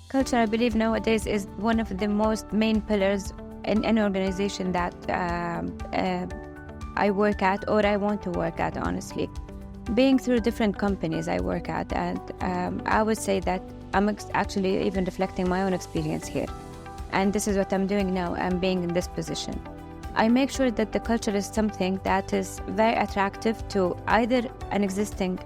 Culture, I believe nowadays, is one of the most main pillars in any organization that I work at or I want to work at, honestly. Being through different companies I work at, and I would say that I'm actually even reflecting my own experience here. And this is what I'm doing now. I'm being in this position. I make sure that the culture is something that is very attractive to either an existing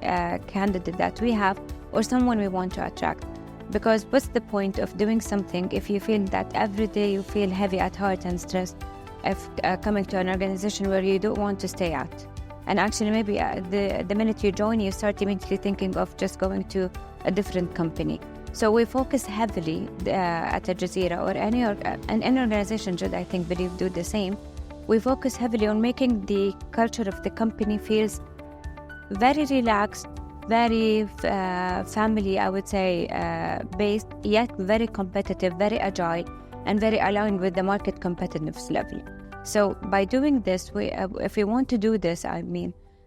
candidate that we have or someone we want to attract. Because what's the point of doing something if you feel that every day you feel heavy at heart and stressed if coming to an organization where you don't want to stay at? And actually maybe the minute you join, you start immediately thinking of just going to a different company. So we focus heavily at Aljazeera or any organization should, I think, believe do the same. We focus heavily on making the culture of the company feels very relaxed, very family, I would say, based, yet very competitive, very agile, and very aligned with the market competitiveness level. So by doing this, if we want to do this,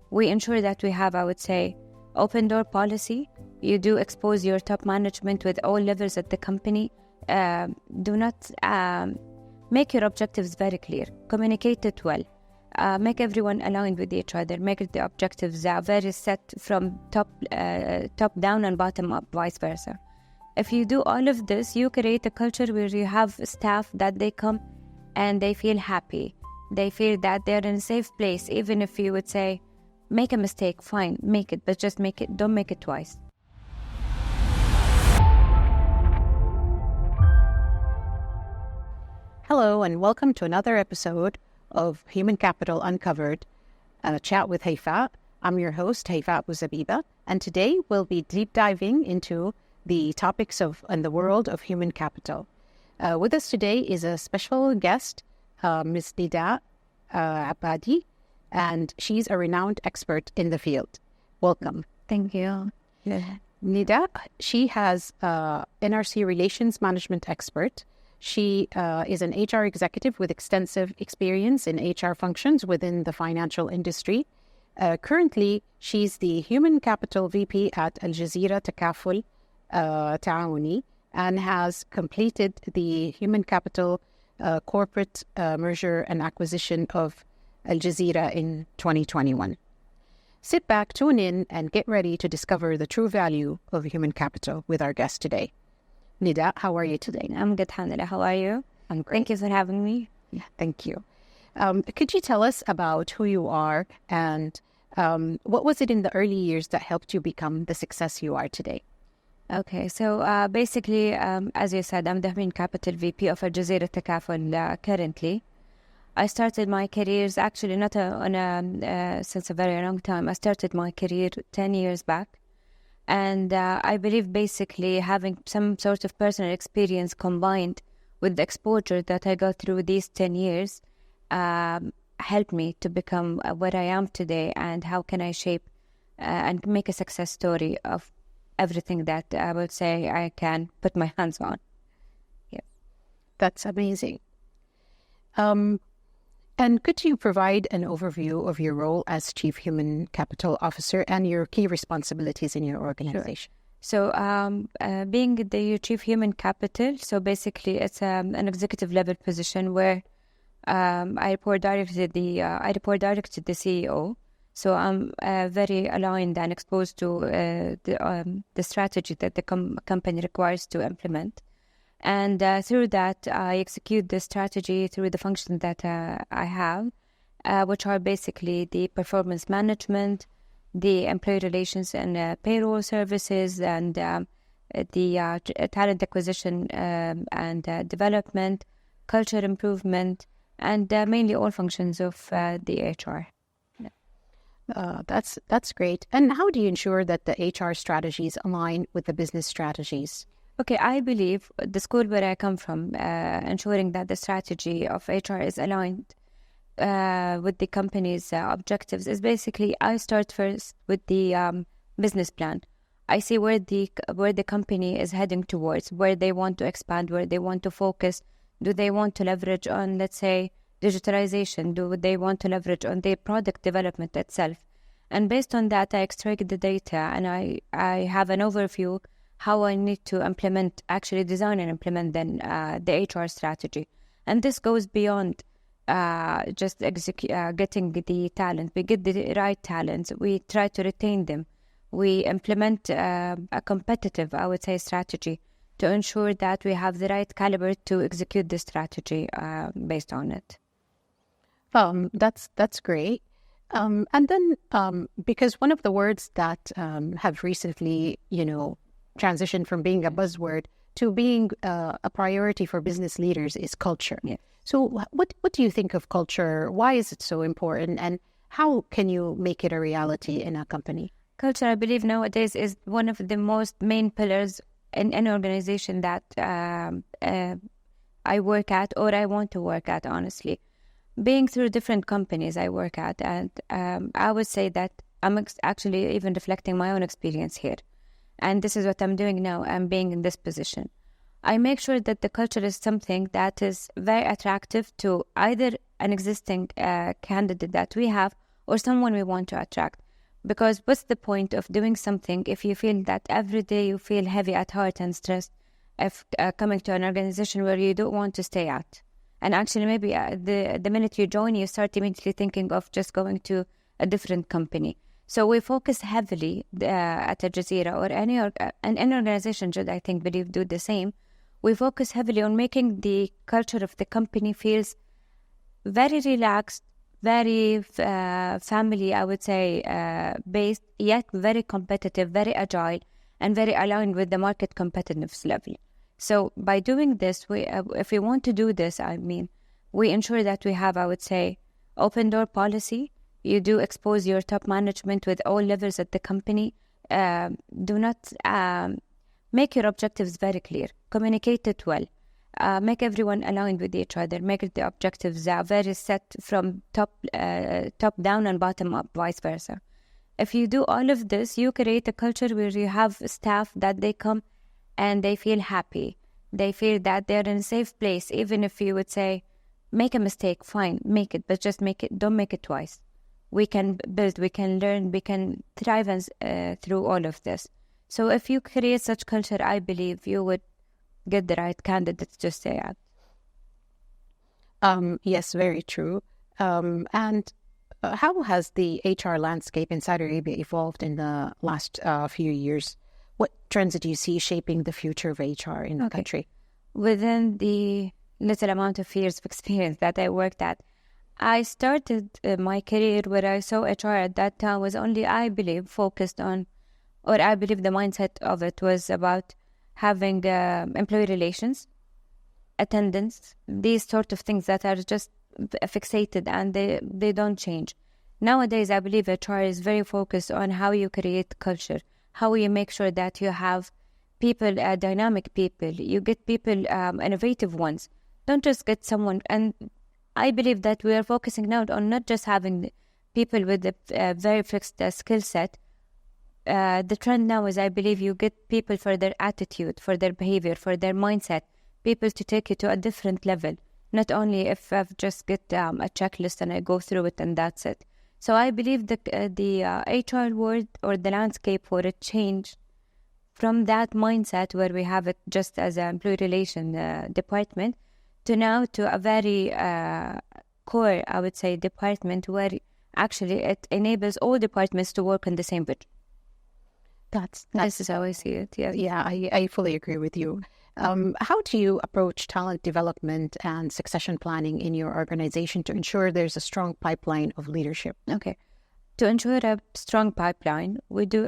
we ensure that we have, I would say, open door policy. You do expose your top management with all levels at the company. Do not make your objectives very clear. Communicate it well. Make everyone aligned with each other. Make the objectives very set from top down and bottom up, vice versa. If you do all of this, you create a culture where you have staff that they come and they feel happy. They feel that they're in a safe place. Even if you would say, make a mistake, fine, make it, but just make it. Don't make it twice. Hello, and welcome to another episode of Human Capital Uncovered, a chat with Haifa. I'm your host, Haifa Abu Zabiba, and today we'll be deep diving into the topics in the world of human capital. With us today is a special guest, Ms. Nedaa Abadi, and she's a renowned expert in the field. Welcome. Thank you. Yeah. Nedaa, she has NRC Relations Management expert. She is an HR executive with extensive experience in HR functions within the financial industry. Currently, she's the Human Capital VP at Aljazeera Takaful Ta'awuni and has completed the Human Capital corporate merger and acquisition of Aljazeera in 2021. Sit back, tune in, and get ready to discover the true value of human capital with our guest today. Nedaa, how are you today? I'm good, alhamdulillah. How are you? I'm great. Thank you for having me. Yeah, thank you. Could you tell us about who you are and what was it in the early years that helped you become the success you are today? Okay, so basically, as you said, I'm the Human Capital VP of Aljazeera Takaful currently. I started my careers actually not since a very long time. I started my career 10 years back. And I believe basically having some sort of personal experience combined with the exposure that I got through these 10 years helped me to become what I am today, and how can I shape and make a success story of everything that I would say I can put my hands on. Yeah. That's amazing. And could you provide an overview of your role as Chief Human Capital Officer and your key responsibilities in your organization? Sure. So being the Chief Human Capital, so basically it's an executive level position where I report directly to the CEO. So I'm very aligned and exposed to the strategy that the company requires to implement. And through that, I execute the strategy through the functions that I have, which are basically the performance management, the employee relations and payroll services, and the talent acquisition and development, culture improvement, and mainly all functions of the HR. That's great. And how do you ensure that the HR strategies align with the business strategies? Okay, I believe the school where I come from, ensuring that the strategy of HR is aligned with the company's objectives is basically I start first with the business plan. I see where the company is heading towards, where they want to expand, where they want to focus. Do they want to leverage on, let's say, digitalization? Do they want to leverage on their product development itself? And based on that, I extract the data and I have an overview how I need to actually design and implement then the HR strategy. And this goes beyond just getting the talent. We get the right talents. We try to retain them. We implement a competitive, I would say, strategy to ensure that we have the right caliber to execute the strategy based on it. That's great. And then because one of the words that have recently, transitioned from being a buzzword to being a priority for business leaders is culture. Yeah. So what do you think of culture? Why is it so important? And how can you make it a reality in a company? Culture, I believe nowadays, is one of the most main pillars in any organization that I work at or I want to work at, honestly. Being through different companies I work at, and I would say that I'm actually even reflecting my own experience here. And this is what I'm doing now. I'm being in this position. I make sure that the culture is something that is very attractive to either an existing candidate that we have or someone we want to attract. Because what's the point of doing something if you feel that every day you feel heavy at heart and stressed if coming to an organization where you don't want to stay at? And actually maybe the minute you join, you start immediately thinking of just going to a different company. So we focus heavily at Aljazeera or any organization should, I think, do the same. We focus heavily on making the culture of the company feels very relaxed, very family, I would say, based, yet very competitive, very agile, and very aligned with the market competitiveness level. So by doing this, if we want to do this, we ensure that we have, I would say, open door policy. You do expose your top management with all levels at the company. Do not make your objectives very clear. Communicate it well. Make everyone aligned with each other. Make the objectives very set from top down and bottom up, vice versa. If you do all of this, you create a culture where you have staff that they come and they feel happy. They feel that they're in a safe place. Even if you would say, make a mistake, fine, make it, but just make it. Don't make it twice. We can build, we can learn, we can thrive through all of this. So if you create such culture, I believe you would get the right candidates to stay at. Yes, very true. And how has the HR landscape in Saudi Arabia evolved in the last few years? What trends do you see shaping the future of HR in the country? Within the little amount of years of experience that I worked at, I started my career where I saw HR at that time was only, I believe, focused on, or I believe the mindset of it was about having employee relations, attendance, these sort of things that are just fixated and they don't change. Nowadays, I believe HR is very focused on how you create culture, how you make sure that you have people, dynamic people, you get people, innovative ones. Don't just get someone. And I believe that we are focusing now on not just having people with a very fixed skill set. The trend now is, I believe, you get people for their attitude, for their behavior, for their mindset, people to take you to a different level. Not only if I've just get a checklist and I go through it and that's it. So I believe that the HR world or the landscape for a change from that mindset where we have it just as an employee relation department to now to a very core, I would say, department where actually it enables all departments to work on the same vision. This is how I see it. Yeah, I fully agree with you. How do you approach talent development and succession planning in your organization to ensure there's a strong pipeline of leadership? Okay. To ensure a strong pipeline, we do,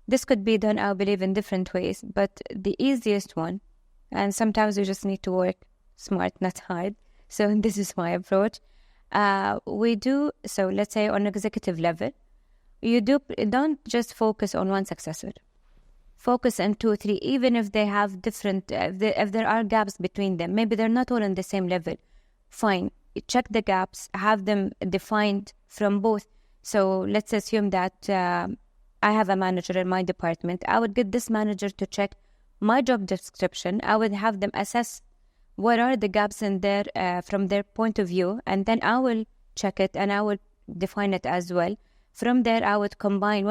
this could be done, I believe, in different ways, but the easiest one, and sometimes you just need to work smart, not hard. So this is my approach. We do, so let's say on executive level, don't just focus on one successor. Focus on 2 or 3, even if they have different, if there are gaps between them. Maybe they're not all on the same level. Fine. Check the gaps, have them defined from both. So let's assume that I have a manager in my department. I would get this manager to check my job description. I would have them assess what are the gaps in there from their point of view, and then I will check it and I will define it as well. From there, I would combine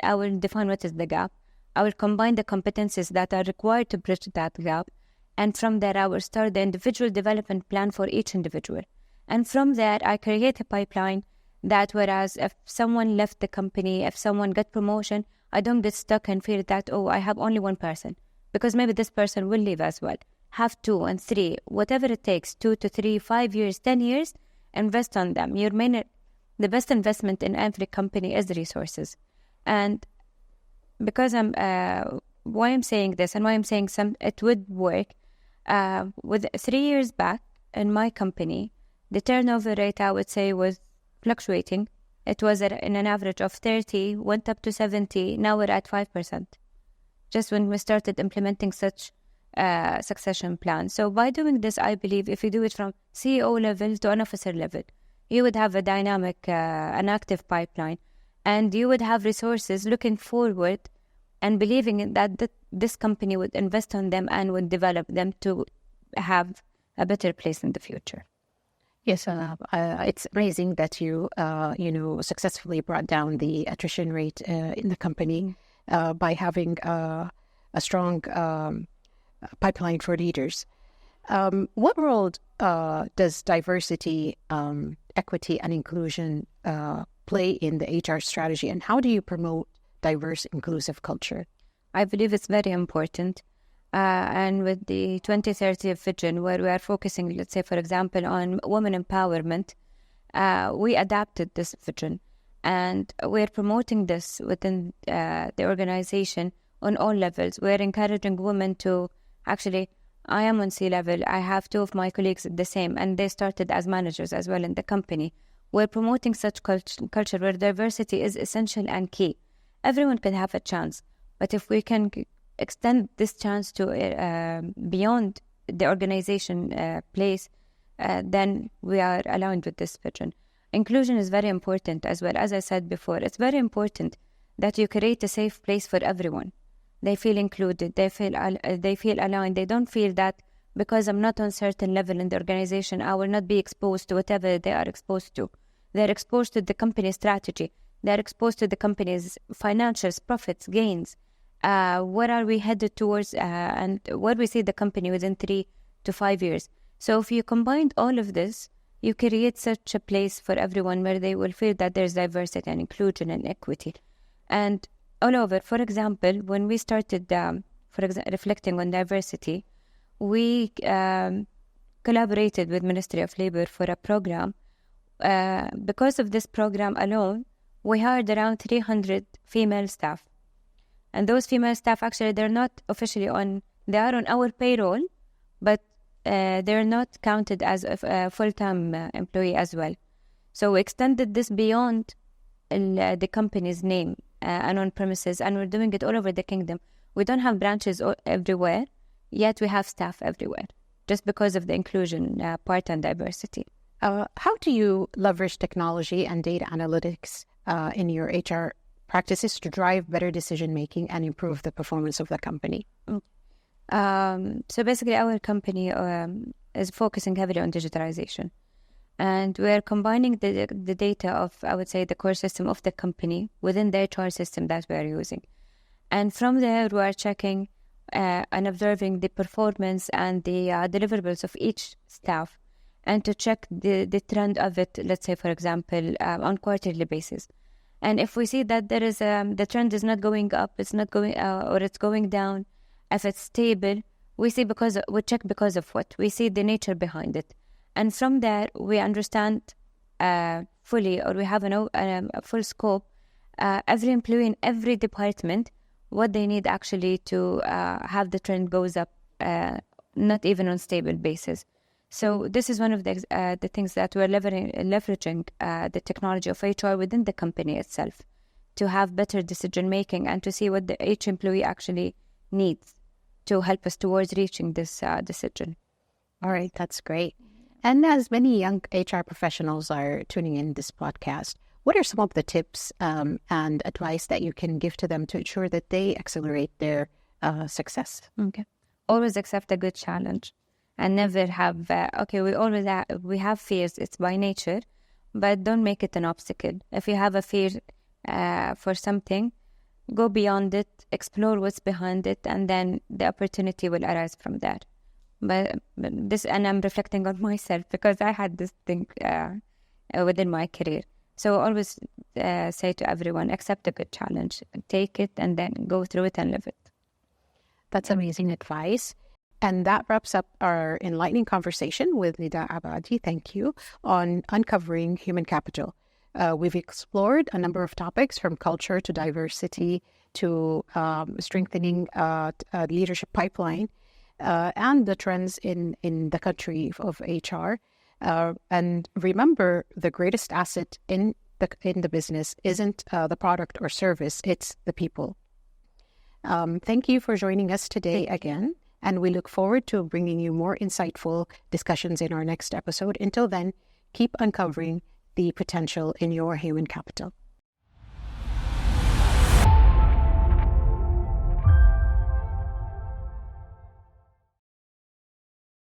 I will define what is the gap. I will combine the competencies that are required to bridge that gap. And from there, I will start the individual development plan for each individual. And from there, I create a pipeline that whereas if someone left the company, if someone got promotion, I don't get stuck and feel that, oh, I have only one person. Because maybe this person will leave as well. Have 2 and 3, whatever it takes, 2 to 3, 5 years, 10 years, invest on them. The best investment in every company is resources. And because why I'm saying this and why I'm saying it would work, with 3 years back in my company, the turnover rate, I would say, was fluctuating. It was in an average of 30, went up to 70, now we're at 5%. Just when we started implementing such succession plan. So by doing this, I believe if you do it from CEO level to an officer level, you would have a dynamic, an active pipeline, and you would have resources looking forward and believing in that this company would invest on them and would develop them to have a better place in the future. Yes, it's amazing that you successfully brought down the attrition rate in the company by having a strong pipeline for leaders. What role does diversity, equity, and inclusion play in the HR strategy, and how do you promote diverse, inclusive culture? I believe it's very important. And with the 2030 vision, where we are focusing, let's say, for example, on women empowerment, we adapted this vision. And we're promoting this within the organization on all levels. We're encouraging women to actually, I am on C-level. I have 2 of my colleagues the same, and they started as managers as well in the company. We're promoting such culture where diversity is essential and key. Everyone can have a chance, but if we can extend this chance to beyond the organization place, then we are aligned with this vision. Inclusion is very important as well. As I said before, it's very important that you create a safe place for everyone. They feel included, they feel aligned. They don't feel that because I'm not on certain level in the organization, I will not be exposed to whatever they are exposed to. They're exposed to the company's strategy. They're exposed to the company's financials, profits, gains. Where are we headed towards, and where we see the company within 3 to 5 years. So if you combine all of this, you create such a place for everyone where they will feel that there's diversity and inclusion and equity. And all over, for example, when we started reflecting on diversity, we collaborated with Ministry of Labor for a program. Because of this program alone, we hired around 300 female staff. And those female staff, actually, they're not officially they are on our payroll, but they're not counted as a full-time employee as well. So we extended this beyond the company's name and on premises, and we're doing it all over the kingdom. We don't have branches everywhere, yet we have staff everywhere, just because of the inclusion part and diversity. How do you leverage technology and data analytics in your HR practices to drive better decision-making and improve the performance of the company? So basically, our company is focusing heavily on digitalization. And we're combining the data of, I would say, the core system of the company within the HR system that we're using. And from there, we are checking and observing the performance and the deliverables of each staff, and to check the trend of it, let's say, for example, on quarterly basis. And if we see that there is the trend is not going up, it's not going or it's going down, if it's stable, we check because of what we see the nature behind it, and from there we understand fully, or we have a full scope. Every employee in every department, what they need actually to have the trend goes up, not even on stable basis. So this is one of the things that we're leveraging the technology of HR within the company itself to have better decision making and to see what each employee actually needs to help us towards reaching this decision. All right, that's great. And as many young HR professionals are tuning in this podcast, what are some of the tips and advice that you can give to them to ensure that they accelerate their success? Okay. Always accept a good challenge. And never have, we have fears, it's by nature, but don't make it an obstacle. If you have a fear for something, go beyond it, explore what's behind it, and then the opportunity will arise from there. But this, and I'm reflecting on myself because I had this thing within my career. So I always say to everyone, accept a good challenge, take it, and then go through it and live it. That's amazing advice. And that wraps up our enlightening conversation with Nedaa Abadi, thank you, on uncovering human capital. We've explored a number of topics from culture to diversity to strengthening leadership pipeline and the trends in the country of HR. And remember, the greatest asset in the business isn't the product or service, it's the people. Thank you for joining us today again, and we look forward to bringing you more insightful discussions in our next episode. Until then, keep uncovering the potential in your human capital.